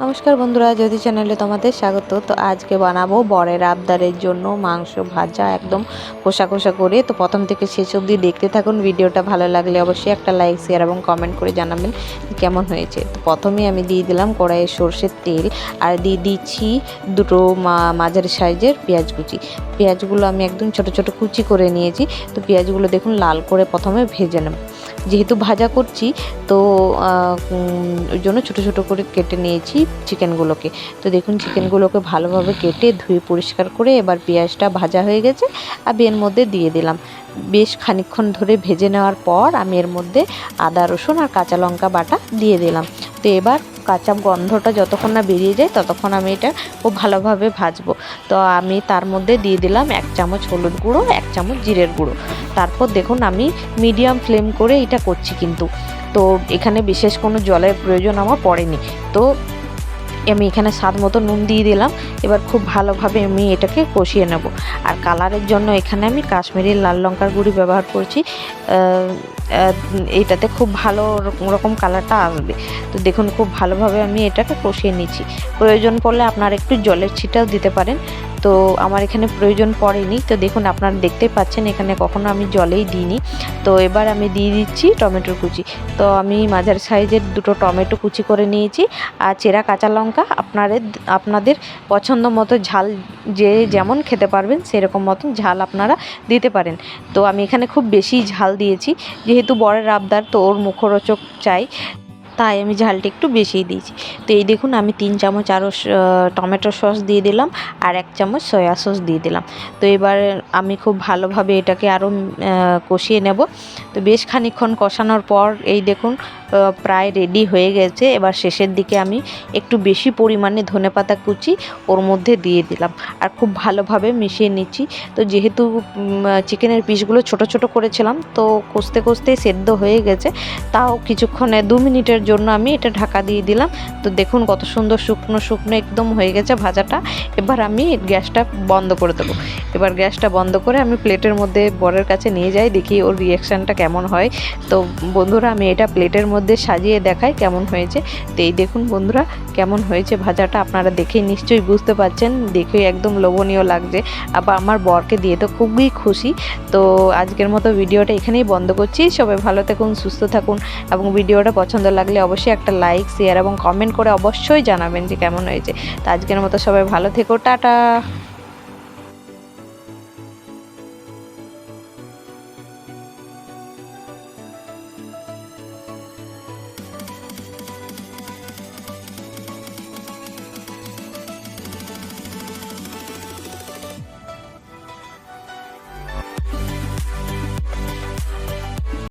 নমস্কার বন্ধুরা, যদি চ্যানেলে তোমাদের স্বাগত। তো আজকে বানাবো বরের আবদারের জন্য মাংস ভাজা, একদম কষা কষা করে। তো প্রথম থেকে শেষ অবধি দেখতে থাকুন। ভিডিওটা ভালো লাগলে অবশ্যই একটা লাইক, শেয়ার এবং কমেন্ট করে জানাবেন কেমন হয়েছে। তো প্রথমে আমি দিয়ে দিলাম কড়াইয়ে সর্ষের তেল, আর দিয়ে দিচ্ছি দুটো মাঝারি সাইজের পেঁয়াজ কুচি। পেঁয়াজগুলো আমি একদম ছোট ছোট কুচি করে নিয়েছি। তো পেঁয়াজগুলো দেখুন লাল করে প্রথমে ভেজে নেব। যেহেতু ভাজা করছি তো ওই জন্য ছোটো ছোটো করে কেটে নিয়েছি চিকেনগুলোকে। তো দেখুন চিকেনগুলোকে ভালোভাবে কেটে ধুয়ে পরিষ্কার করে এবার পেঁয়াজটা ভাজা হয়ে গেছে, আমি এর মধ্যে দিয়ে দিলাম। বেশ খানিকক্ষণ ধরে ভেজে নেওয়ার পর আমি এর মধ্যে আদা রসুন আর কাঁচা লঙ্কা বাটা দিয়ে দিলাম। তো এবার কাঁচা গন্ধটা যতক্ষণ না বেরিয়ে যায় ততক্ষণ আমি এটা খুব ভালোভাবে ভাজবো। তো আমি তার মধ্যে দিয়ে দিলাম 1 চামচ হলুদ গুঁড়ো, 1 চামচ জিরের গুঁড়ো। তারপর দেখুন আমি মিডিয়াম ফ্লেম করে এটা করছি, কিন্তু তো এখানে বিশেষ কোনো জলের প্রয়োজন আমার পড়েনি। তো আমি এখানে স্বাদ মতো নুন দিয়ে দিলাম। এবার খুব ভালোভাবে আমি এটাকে কষিয়ে নেব। আর কালারের জন্য এখানে আমি কাশ্মীরি লাল লঙ্কার গুঁড়ি ব্যবহার করছি। এটাতে খুব ভালো রকম কালারটা আসবে। তো দেখুন খুব ভালোভাবে আমি এটাকে কষিয়ে নিচ্ছি। প্রয়োজন পড়লে আপনারা একটু জলের ছিটাও দিতে পারেন। তো আমার এখানে প্রয়োজন পড়েনি। তো দেখুন আপনারা দেখতে পাচ্ছেন এখানে কখনো আমি জলেই দিইনি। তো এবার আমি দিয়ে দিচ্ছি টমেটোর কুচি। তো আমি মাঝারি সাইজের দুটো টমেটো কুচি করে নিয়েছি, আর চেরা কাঁচা লঙ্কা। আপনাদের পছন্দ মতো ঝাল যে যেমন খেতে পারবেন সেরকম মতন ঝাল আপনারা দিতে পারেন। তো আমি এখানে খুব বেশি ঝাল দিয়েছি, যেহেতু বরের আবদার তো ওর মুখরোচক চাই, তাই আমি ঝালটা একটু বেশিই দিয়েছি। তো এই দেখুন আমি 3 চামচ আরও টমেটো সস দিয়ে দিলাম, আর 1 চামচ সয়া সস দিয়ে দিলাম। তো এবার আমি খুব ভালোভাবে এটাকে আরও কষিয়ে নেব। তো বেশ খানিকক্ষণ কষানোর পর এই দেখুন প্রায় রেডি হয়ে গেছে। এবার শেষের দিকে আমি একটু বেশি পরিমাণে ধনেপাতা কুচি ওর মধ্যে দিয়ে দিলাম, আর খুব ভালোভাবে মিশিয়ে নিচ্ছি। তো যেহেতু চিকেনের পিসগুলো ছোট ছোট করেছিলাম, তো কষতে কষতে সেদ্ধ হয়ে গেছে। তাও কিছুক্ষণে 2 মিনিটের জন্য আমি এটা ঢাকা দিয়ে দিলাম। তো দেখুন কত সুন্দর শুকনো শুকনো একদম হয়ে গেছে ভাজাটা। এবার আমি গ্যাসটা বন্ধ করে দেবো। এবার গ্যাসটা বন্ধ করে আমি প্লেটের মধ্যে বরের কাছে নিয়ে যাই, দেখি ওর রিয়াকশানটা কেমন হয়। তো বন্ধুরা আমি এটা প্লেটের মধ্যে সাজিয়ে দেখাই কেমন হয়েছে। তো এই দেখুন বন্ধুরা কেমন হয়েছে ভাজাটা, আপনারা দেখেই নিশ্চয়ই বুঝতে পারছেন। দেখেই একদম লোভনীয় লাগছে। আবার আমার বরকে দিয়ে তো খুবই খুশি। তো আজকের মতো ভিডিওটা এখানেই বন্ধ করছি। সবাই ভালো থাকুন, সুস্থ থাকুন, এবং ভিডিওটা পছন্দ লাগলে অবশ্যই একটা লাইক, শেয়ার এবং কমেন্ট করে অবশ্যই জানাবেন যে কেমন হয়েছে। তো আজকের মতো সবাই ভালো থেকো, টাটা।